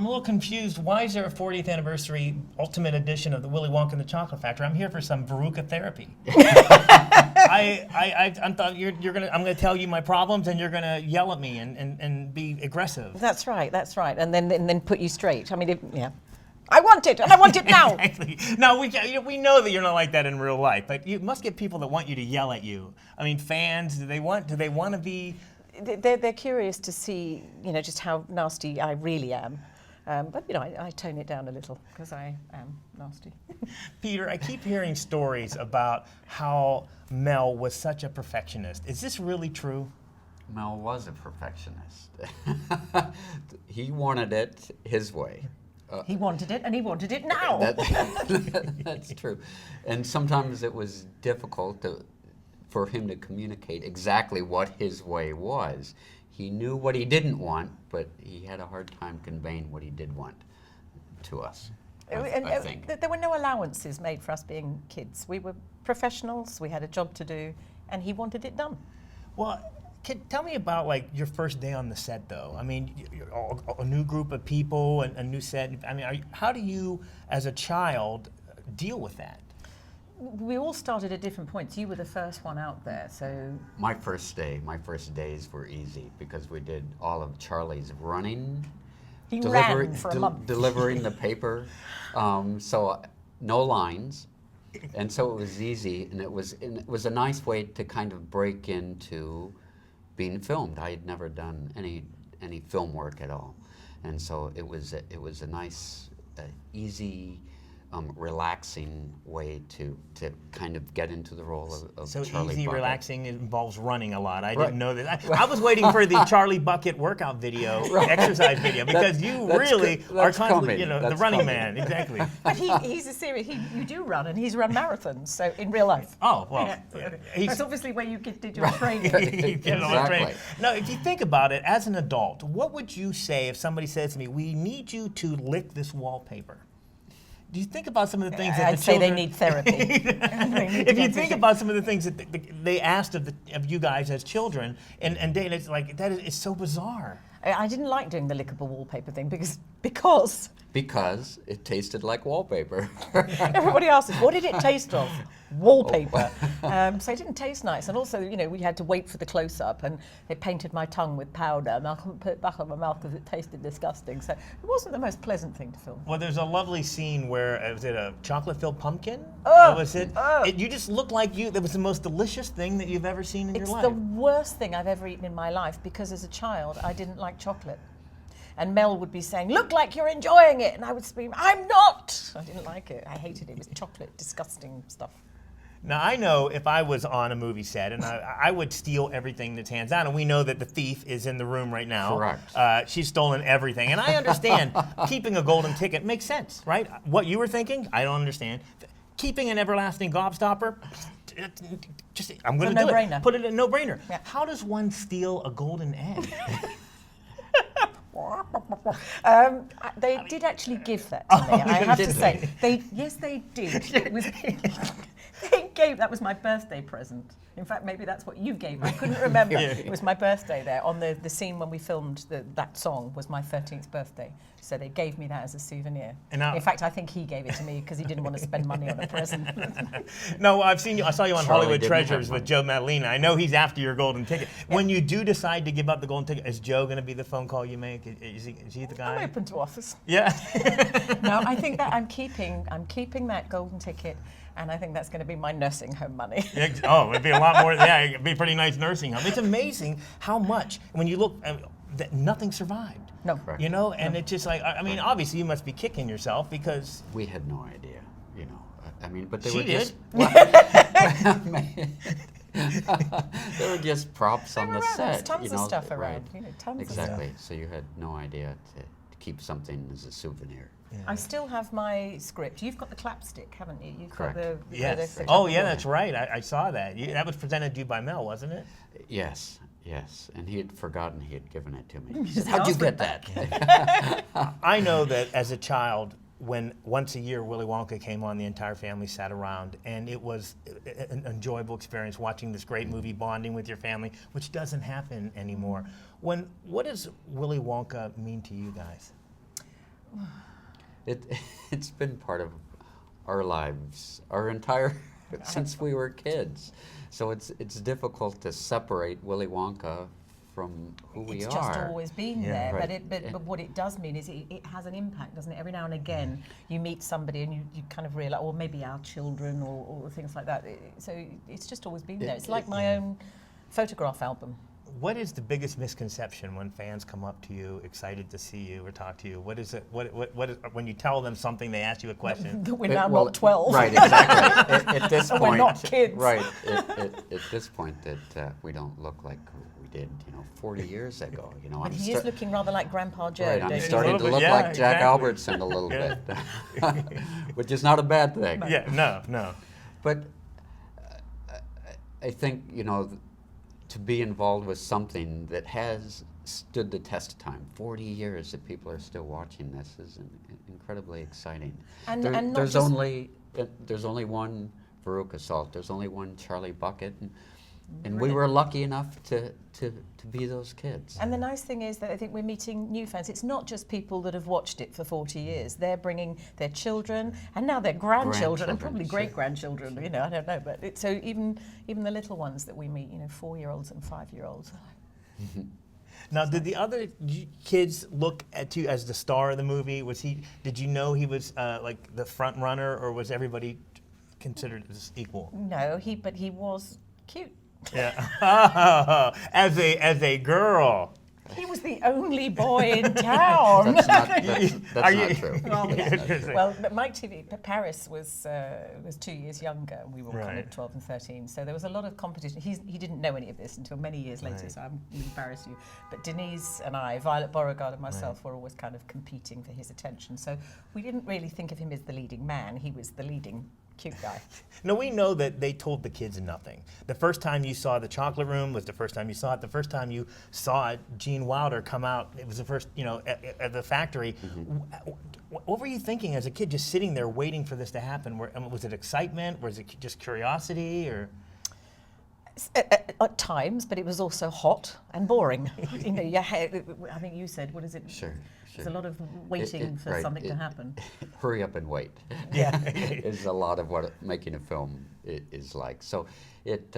a little confused. Why is there a 40th anniversary ultimate edition of the Willy Wonka and the Chocolate Factory? I'm here for some Veruca therapy. I thought I'm gonna tell you my problems and you're gonna yell at me and be aggressive. That's right. And then put you straight. I mean, yeah. I want it, and I want it now. Exactly. No, we know that you're not like that in real life, but you must get people that want you to yell at you. I mean, fans. Do they want to be? They're curious to see, just how nasty I really am. But I tone it down a little because I am nasty. Peter, I keep hearing stories about how Mel was such a perfectionist. Is this really true? Mel was a perfectionist. He wanted it his way. He wanted it, and he wanted it now. That's true. And sometimes it was difficult for him to communicate exactly what his way was. He knew what he didn't want, but he had a hard time conveying what he did want to us, I think. There were no allowances made for us being kids. We were professionals, we had a job to do, and he wanted it done. Well, tell me about your first day on the set, though. I mean, a new group of people, and a new set. I mean, how do you, as a child, deal with that? We all started at different points. You were the first one out there, so... My first days were easy because we did all of Charlie's running. He ran for a month. Delivering the paper, so no lines. And so it was easy, and it was a nice way to kind of break into being filmed. I had never done any film work at all, and so it was a nice, easy, relaxing way to kind of get into the role of so Charlie easy, Bucket. Relaxing involves running a lot. I didn't know that. I was waiting for the Charlie Bucket workout video, exercise video, because you really are constantly, the running man. Exactly. But he's a serious. You do run, and he's run marathons. So in real life. Oh well, that's obviously where you did your training. Exactly. Now, if you think about it, as an adult, what would you say if somebody says to me, "We need you to lick this wallpaper"? Do you think about some of the things that I'd the say children... they need therapy. If you think about some of the things that they asked of you guys as children, and it's like, it's so bizarre. I didn't like doing the lickable wallpaper thing because Because it tasted like wallpaper. Everybody asks us, what did it taste of? Wallpaper. So it didn't taste nice. And also, we had to wait for the close-up, and they painted my tongue with powder, and I couldn't put it back on my mouth because it tasted disgusting. So it wasn't the most pleasant thing to film. Well, there's a lovely scene where, was it a chocolate-filled pumpkin? Was it? You just looked like that was the most delicious thing that you've ever seen in your life. It's the worst thing I've ever eaten in my life because as a child, I didn't like chocolate. And Mel would be saying, "Look like you're enjoying it." And I would scream, "I'm not!" I didn't like it. I hated it. It was chocolate, disgusting stuff. Now, I know if I was on a movie set, and I would steal everything that's hands down, and we know that the thief is in the room right now. Correct. She's stolen everything. And I understand keeping a golden ticket makes sense, right? What you were thinking, I don't understand. Keeping an everlasting gobstopper, I'm going to do it. Put it in a no-brainer. Yeah. How does one steal a golden egg? They did actually give that to me. I have to say, yes, they did. It was, that was my birthday present. In fact, maybe that's what you gave me. I couldn't remember. Yeah. It was my birthday there. On the scene when we filmed that song was my 13th birthday. So they gave me that as a souvenir. In fact, I think he gave it to me because he didn't want to spend money on a present. No, I saw you on Hollywood Treasures with Joe Madalena. I know he's after your golden ticket. Yeah. When you do decide to give up the golden ticket, is Joe going to be the phone call you make? Is he the guy? I'm open to offers. Yeah. No, I think that I'm keeping that golden ticket. And I think that's going to be my nursing home money. It'd be a lot more. Yeah, it'd be a pretty nice nursing home. It's amazing how much, when you look, that nothing survived. No. And it's just like, obviously you must be kicking yourself because... We had no idea, but they she were did. They were just props on the set. Tons of stuff around. Tons exactly. of stuff. So you had no idea to keep something as a souvenir. Yeah. I still have my script. You've got the clapstick, haven't you? You've Correct. got yes. That's right. I saw that. That was presented to you by Mel, wasn't it? Yes. And he had forgotten he had given it to me. He said, "How'd you get that?" I know that as a child, when once a year Willy Wonka came on, the entire family sat around, and it was an enjoyable experience watching this great movie, bonding with your family, which doesn't happen anymore. What does Willy Wonka mean to you guys? It's been part of our lives, our entire since we were kids. So it's difficult to separate Willy Wonka from who we It's are. just always been there, Right. but what it does mean is it has an impact, doesn't it? Every now and again, you meet somebody and you kind of realise, or maybe our children, or things like that. So it's just always been there. It's like my own photograph album. What is the biggest misconception when fans come up to you, excited to see you or talk to you? What is it? What is, when you tell them something, they ask you a question? That we're now not 12. Right, exactly. At this And point, we're not kids. Right. At this point, that we don't look like we did, 40 years ago. But he is looking rather like Grandpa Joe. Right, I'm don't you starting to think? look Yeah, like Jack exactly. Albertson a little bit, which is not a bad thing. Yeah, no. But I think, to be involved with something that has stood the test of time, 40 years that people are still watching this is incredibly exciting. And There- not there's just- only one Veruca Salt, there's only one Charlie Bucket, and we were lucky enough to be those kids. And the nice thing is that I think we're meeting new fans. It's not just people that have watched it for 40 years. They're bringing their children and now their grandchildren and probably Grandchildren, great-grandchildren, I don't know. But so even the little ones that we meet, 4-year-olds and 5-year-olds. Now, did the other kids look at you as the star of the movie? Did you know he was like the front runner, or was everybody considered as equal? No, but he was cute. Yeah. As a girl. He was the only boy in town. That's not true. Well, That's not true. Well, but Mike TV, Paris was 2 years younger, and we were kind Right. of 12 and 13. So there was a lot of competition. He didn't know any of this until many years later, Right. so I'm going to embarrass you. But Denise and I, Violet Beauregard and myself, were always kind of competing for his attention. So we didn't really think of him as the leading man. He was the leading cute guy. No, we know that they told the kids nothing. The first time you saw the chocolate room was the first time you saw it. The first time you saw Gene Wilder come out, it was the first, at the factory. What were you thinking as a kid, just sitting there waiting for this to happen? Was it excitement? Was it just curiosity, or? At times, but it was also hot and boring. I think you said, what is it? Sure. There's a lot of waiting for right, something to happen. Hurry up and wait. Yeah. Is a lot of what making a film is like. So it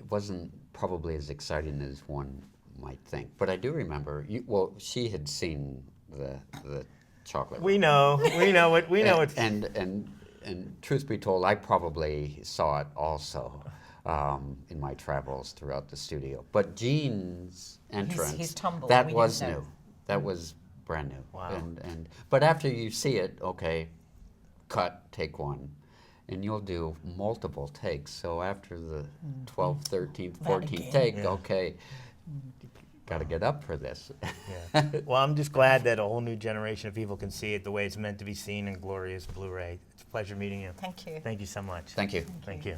wasn't probably as exciting as one might think. But I do remember. She had seen the chocolate. We know it. And truth be told, I probably saw it also in my travels throughout the studio. But Gene's entrance, his tumble, that we was didn't know. new. That was brand new. Wow. But after you see it, okay, cut, take one. And you'll do multiple takes. So after the 12th, 13th, 14th take, Yeah. okay, got to get up for this. Yeah. Well, I'm just glad that a whole new generation of people can see it the way it's meant to be seen in glorious Blu-ray. It's a pleasure meeting you. Thank you. Thank you so much. Thank you. Thank you.